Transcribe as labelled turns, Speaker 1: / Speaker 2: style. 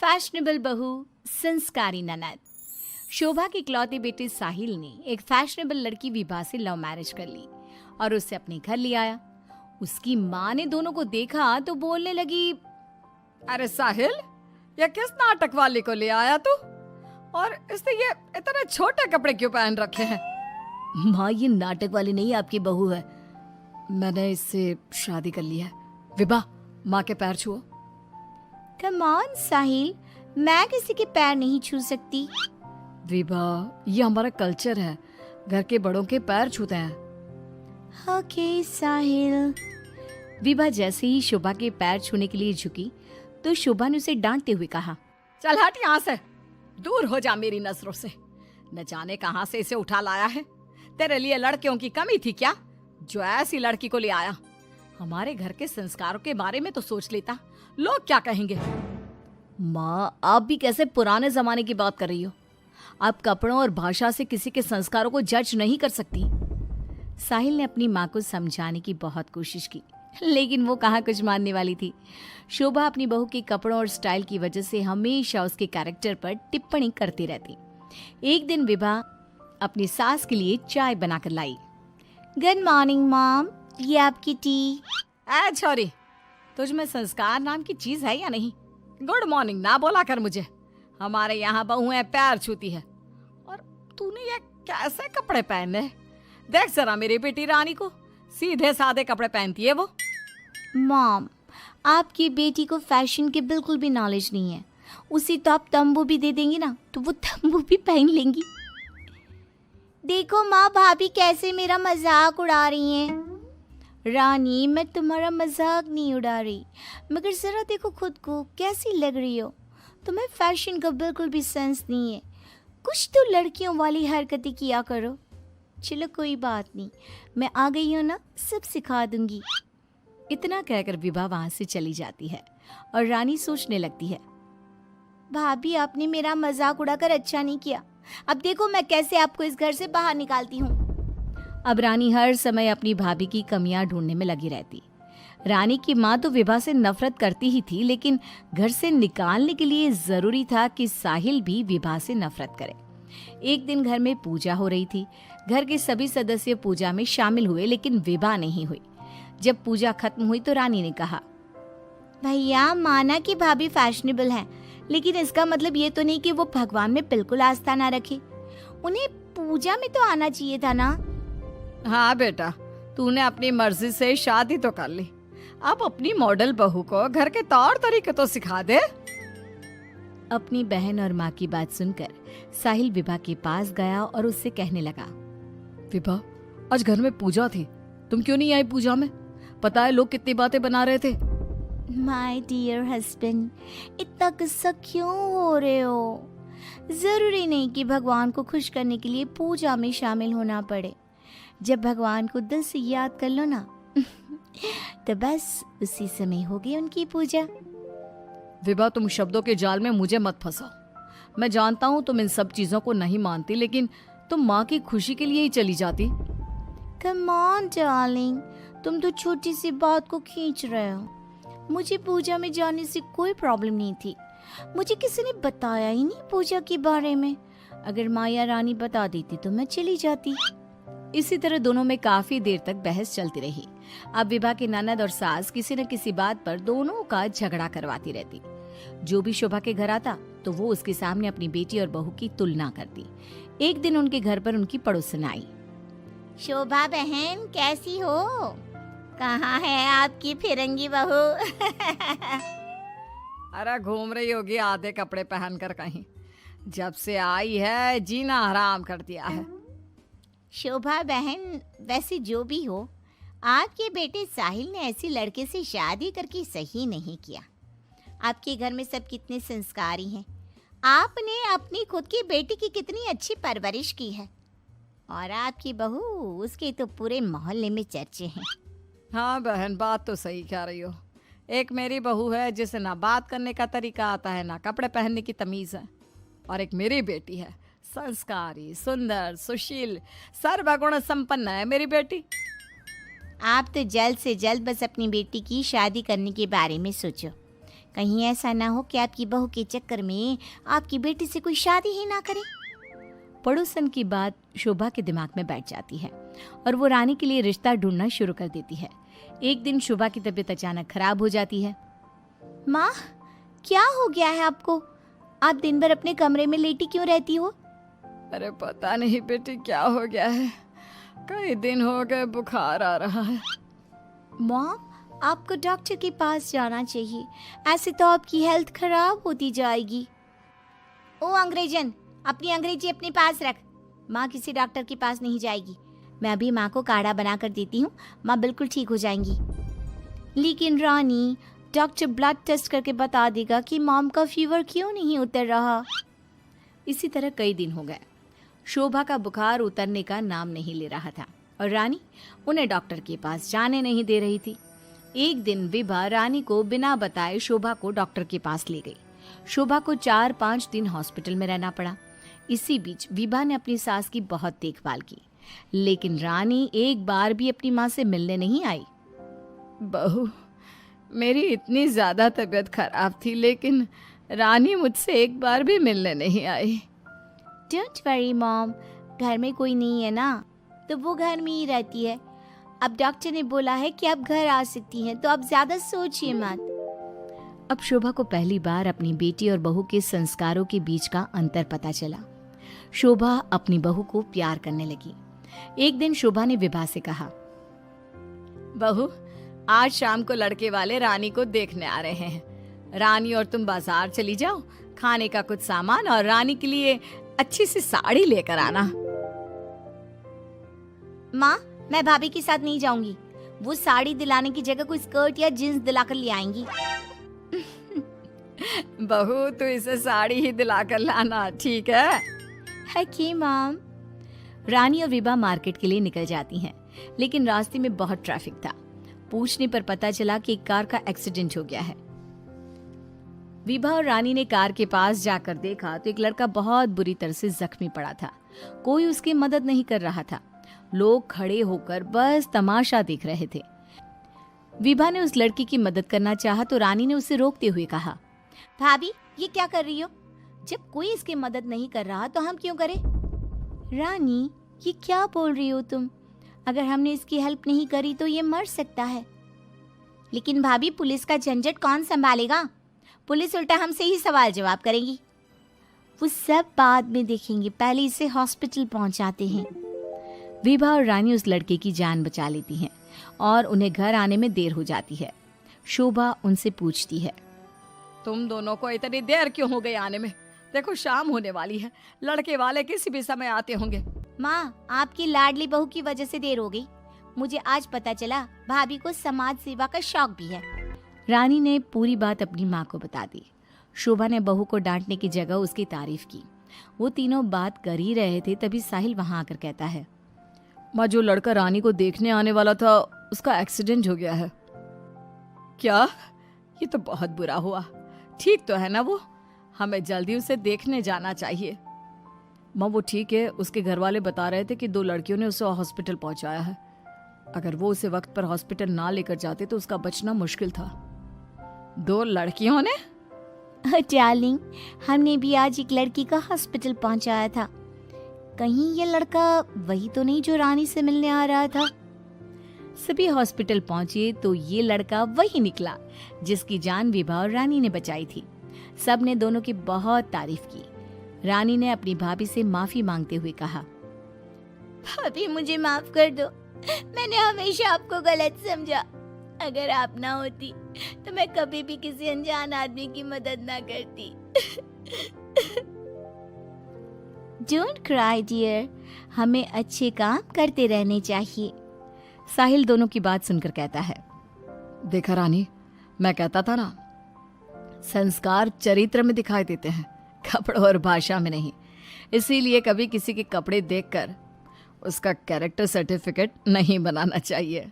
Speaker 1: Fashionable बहू, संस्कारी ननद। शोभा की इकलौती बेटी साहिल ने एक फैशनेबल लड़की विभा से लव मैरिज कर ली और उसे अपने घर ले आया। उसकी माँ ने दोनों को देखा तो बोलने लगी,
Speaker 2: अरे साहिल, ये किस नाटक वाली को ले आया तू? और इसने ये इतने छोटे कपड़े क्यों पहन रखे हैं?
Speaker 1: माँ, ये नाटक वाली नहीं, आपकी बहू है।
Speaker 2: मैंने इससे शादी कर ली है। विभा, माँ के पैर छुओ।
Speaker 1: कम ऑन साहिल, मैं किसी के पैर नहीं छू सकती।
Speaker 2: विभा, ये हमारा कल्चर है, घर के बड़ों के पैर छूते हैं।
Speaker 1: ओके साहिल। विभा जैसे ही शोभा के पैर छूने के लिए झुकी तो शोभा ने उसे डांटते हुए कहा,
Speaker 2: चल हट यहाँ से, दूर हो जा मेरी नजरों से। न जाने कहाँ से इसे उठा लाया है। तेरे लिए लड़कियों की कमी थी क्या, जो ऐसी लड़की को ले आया? हमारे घर के संस्कारों के बारे में तो सोच लेता, लोग क्या कहेंगे?
Speaker 1: माँ, आप भी कैसे पुराने जमाने की बात कर रही हो? आप कपड़ों और भाषा से किसी के संस्कारों को जज नहीं कर सकती। साहिल ने अपनी माँ को समझाने की बहुत कोशिश की, लेकिन वो कहाँ कुछ मानने वाली थी। शोभा अपनी बहू के कपड़ों और स्टाइल की वजह से हमेशा उसके कैरेक्टर पर टिप्पणी करती रहती। एक दिन विभा अपनी सास के लिए चाय बनाकर लाई। गुड मॉर्निंग मॉम, ये आपकी टी।
Speaker 2: ऐ छोरी, तुझ में संस्कार नाम की चीज है या नहीं? गुड मॉर्निंग ना बोला कर मुझे। हमारे यहाँ बहुएं पैर छूती है और तूने ये कैसे कपड़े पहने? देख जरा मेरी बेटी रानी को, सीधे सादे कपड़े पहनती है वो।
Speaker 1: मॉम, आपकी बेटी को फैशन की बिल्कुल भी नॉलेज नहीं है। उसी तो आप तंबू भी दे देंगी ना तो वो तंबू भी पहन लेंगी। देखो माँ, भाभी कैसे मेरा मजाक उड़ा रही हैं। रानी, मैं तुम्हारा मजाक नहीं उड़ा रही, मगर जरा देखो खुद को, कैसी लग रही हो। तुम्हें फैशन का बिल्कुल भी सेंस नहीं है। कुछ तो लड़कियों वाली हरकतें किया करो। चलो कोई बात नहीं, मैं आ गई हूँ ना, सब सिखा दूंगी। इतना कहकर विभा वहां से चली जाती है और रानी सोचने लगती है, भाभी आपने मेरा मजाक उड़ाकर अच्छा नहीं किया। अब देखो मैं कैसे आपको इस घर से बाहर निकालती हूँ। अब रानी हर समय अपनी भाभी की कमियां ढूंढने में लगी रहती। रानी की माँ तो विभा से नफरत करती ही थी, लेकिन घर से निकालने के लिए जरूरी था कि साहिल भी विभा से नफरत करे। एक दिन घर में पूजा हो रही थी। घर के सभी सदस्य पूजा में शामिल हुए, लेकिन विभा नहीं हुई। जब पूजा खत्म हुई तो रानी ने कहा, भैया, माना कि भाभी फैशनेबल हैं, लेकिन इसका मतलब ये तो नहीं कि वो भगवान में बिल्कुल आस्था ना रखे। उन्हें पूजा में तो आना चाहिए था ना।
Speaker 2: हाँ बेटा, तूने अपनी मर्जी से शादी तो कर ली, अब अपनी मॉडल बहू को घर के तौर तरीके तो सिखा दे।
Speaker 1: अपनी बहन और माँ की बात सुनकर साहिल विभा के पास गया और उससे कहने लगा,
Speaker 2: विभा, आज घर में पूजा थी, तुम क्यों नहीं आई पूजा में? पता है लोग कितनी बातें बना रहे थे।
Speaker 1: माय डियर हस्बैंड, इतना गुस्सा क्यों हो रहे हो? जरूरी नहीं कि भगवान को खुश करने के लिए पूजा में शामिल होना पड़े। जब भगवान को दिल से याद कर लो ना तो बस उसी समय होगी उनकी पूजा।
Speaker 2: विभा, तुम शब्दों के जाल में मुझे मत फंसाओ। मैं जानता हूँ तुम इन सब चीजों को नहीं मानती, लेकिन तुम माँ की खुशी के लिए ही चली जाती।
Speaker 1: कम ऑन डार्लिंग, तुम तो छोटी सी बात को खींच रहे हो। मुझे पूजा में जाने से कोई प्रॉब्लम नहीं थी। मुझे किसी ने बताया ही नहीं पूजा के बारे में। अगर माया रानी बता देती तो मैं चली जाती। इसी तरह दोनों में काफी देर तक बहस चलती रही। अब विभा की ननद और सास किसी न किसी बात पर दोनों का झगड़ा करवाती रहती। जो भी शोभा के घर आता तो वो उसके सामने अपनी बेटी और बहू की तुलना करती। एक दिन उनके घर पर उनकी पड़ोसन आई। शोभा बहन, कैसी हो? कहाँ है आपकी फिरंगी बहू?
Speaker 2: अरे घूम रही होगी आधे कपड़े पहनकर कहीं। जब से आई है जीना हराम कर दिया है।
Speaker 1: शोभा बहन, वैसे जो भी हो, आपके बेटे साहिल ने ऐसी लड़के से शादी करके सही नहीं किया। आपके घर में सब कितने संस्कारी हैं। आपने अपनी खुद की बेटी की कितनी अच्छी परवरिश की है, और आपकी बहू, उसके तो पूरे मोहल्ले में चर्चे हैं।
Speaker 2: हाँ बहन, बात तो सही कह रही हो। एक मेरी बहू है जिसे ना बात करने का तरीका आता है, ना कपड़े पहनने की तमीज है, और एक मेरी बेटी है, संस्कारी, सुंदर, सुशील, सर्वगुण संपन्न है मेरी बेटी।
Speaker 1: आप तो जल्द से जल्द बस अपनी बेटी की शादी करने के बारे में सोचो। कहीं ऐसा ना हो कि आपकी बहू के चक्कर में आपकी बेटी से कोई शादी ही ना करे।
Speaker 2: पड़ोसन की बात शोभा के दिमाग में बैठ जाती है और वो रानी के लिए रिश्ता ढूंढना शुरू कर देती है। एक दिन शोभा की तबीयत अचानक खराब हो जाती है।
Speaker 1: माँ, क्या हो गया है आपको? आप दिन भर अपने कमरे में लेटी क्यों रहती हो?
Speaker 2: अरे पता नहीं बेटी क्या हो गया है, कई दिन हो गए बुखार आ रहा है।
Speaker 1: मॉम, आपको डॉक्टर के पास जाना चाहिए, ऐसे तो आपकी हेल्थ खराब होती जाएगी। ओ अंग्रेजन, अपनी अंग्रेजी अपने पास रख। माँ किसी डॉक्टर के पास नहीं जाएगी। मैं अभी माँ को काढ़ा बना कर देती हूँ, माँ बिल्कुल ठीक हो जाएंगी। लेकिन रानी, डॉक्टर ब्लड टेस्ट करके बता देगा कि मॉम का फीवर क्यों नहीं उतर रहा।
Speaker 2: इसी तरह कई दिन हो गए। शोभा का बुखार उतरने का नाम नहीं ले रहा था और रानी उन्हें डॉक्टर के पास जाने नहीं दे रही थी। एक दिन विभा रानी को बिना बताए शोभा को डॉक्टर के पास ले गई। शोभा को 4-5 दिन हॉस्पिटल में रहना पड़ा। इसी बीच विभा ने अपनी सास की बहुत देखभाल की, लेकिन रानी एक बार भी अपनी माँ से मिलने नहीं आई। बहू, मेरी इतनी ज्यादा तबीयत खराब थी, लेकिन रानी मुझसे एक बार भी मिलने नहीं आई।
Speaker 1: डोंट वरी मॉम, घर में कोई नहीं है ना, तो वो घर में ही रहती है। अब डॉक्टर ने बोला है कि आप घर आ सकती हैं, तो आप ज्यादा सोचिए मत।
Speaker 2: अब शोभा को पहली बार अपनी बेटी और बहू के संस्कारों के बीच का अंतर पता चला। शोभा अपनी बहू को प्यार करने लगी। एक दिन शोभा ने विभा से कहा, बहू, आज शाम को लड़के वाले रानी को देखने आ रहे हैं। रानी और तुम बाजार चली जाओ, खाने का कुछ सामान और रानी के लिए अच्छी सी साड़ी लेकर आना।
Speaker 1: माँ, मैं भाभी के साथ नहीं जाऊंगी। वो साड़ी दिलाने की जगह कोई स्कर्ट या जींस दिलाकर ले आएंगी।
Speaker 2: बहू, तो इसे साड़ी ही दिलाकर लाना, ठीक है?
Speaker 1: Okay mom.
Speaker 2: रानी और विभा मार्केट के लिए निकल जाती हैं, लेकिन रास्ते में बहुत ट्रैफिक था। पूछने पर पता चला कि एक कार का एक्सीडेंट हो गया है। विभा और रानी ने कार के पास जाकर देखा तो एक लड़का बहुत बुरी तरह से जख्मी पड़ा था। कोई उसकी मदद नहीं कर रहा था। लोग खड़े होकर बस तमाशा देख रहे थे। विभा ने उस लड़की की मदद करना चाहा तो रानी ने उसे रोकते हुए कहा,
Speaker 1: भाभी, ये क्या कर रही हो? जब कोई इसकी मदद नहीं कर रहा तो हम क्यों करें? रानी, ये क्या बोल रही हो तुम? अगर हमने इसकी हेल्प नहीं करी तो ये मर सकता है। लेकिन भाभी, पुलिस का झंझट कौन संभालेगा? पुलिस उल्टा हमसे ही सवाल जवाब करेगी। वो सब बाद में देखेंगे, पहले इसे हॉस्पिटल पहुंचाते हैं।
Speaker 2: विभा और रानी उस लड़के की जान बचा लेती हैं और उन्हें घर आने में देर हो जाती है। शोभा उनसे पूछती है, तुम दोनों को इतनी देर क्यों हो गई आने में? देखो शाम होने वाली है, लड़के वाले किसी भी समय आते होंगे।
Speaker 1: माँ, आपकी लाडली बहू की वजह से देर हो गई। मुझे आज पता चला भाभी को समाज सेवा का शौक भी है।
Speaker 2: रानी ने पूरी बात अपनी माँ को बता दी। शोभा ने बहू को डांटने की जगह उसकी तारीफ की। वो तीनों बात कर ही रहे थे, तभी साहिल वहां आकर कहता है, माँ, जो लड़का रानी को देखने आने वाला था उसका एक्सीडेंट हो गया है। क्या? ये तो बहुत बुरा हुआ। ठीक तो है ना वो? हमें जल्दी उसे देखने जाना चाहिए। माँ, वो ठीक है, उसके घर वाले बता रहे थे कि 2 लड़कियों ने उसे हॉस्पिटल पहुंचाया है। अगर वो उसे वक्त पर हॉस्पिटल ना लेकर जाते तो उसका बचना मुश्किल था। 2 लड़कियों ने?
Speaker 1: डार्लिंग, हमने भी आज एक लड़की का हॉस्पिटल पहुंचाया था। कहीं ये लड़का वही तो नहीं जो रानी से मिलने आ रहा था?
Speaker 2: सभी हॉस्पिटल पहुंचे तो ये लड़का वही निकला जिसकी जान विभा और रानी ने बचाई थी। सब ने दोनों की बहुत तारीफ की। रानी ने अपनी भाभी से माफी मांगते हुए कहा,
Speaker 1: भाभी, मुझे माफ कर दो। मैंने हमेशा आपको गलत समझा। अगर आप ना होती तो मैं कभी भी किसी अनजान आदमी की मदद ना करती। डोंट क्राई डियर, हमें अच्छे काम करते रहने चाहिए।
Speaker 2: साहिल दोनों की बात सुनकर कहता है, देखा रानी, मैं कहता था ना, संस्कार चरित्र में दिखाई देते हैं, कपड़ों और भाषा में नहीं। इसीलिए कभी किसी के कपड़े देखकर उसका कैरेक्टर सर्टिफिकेट नहीं बनाना चाहिए।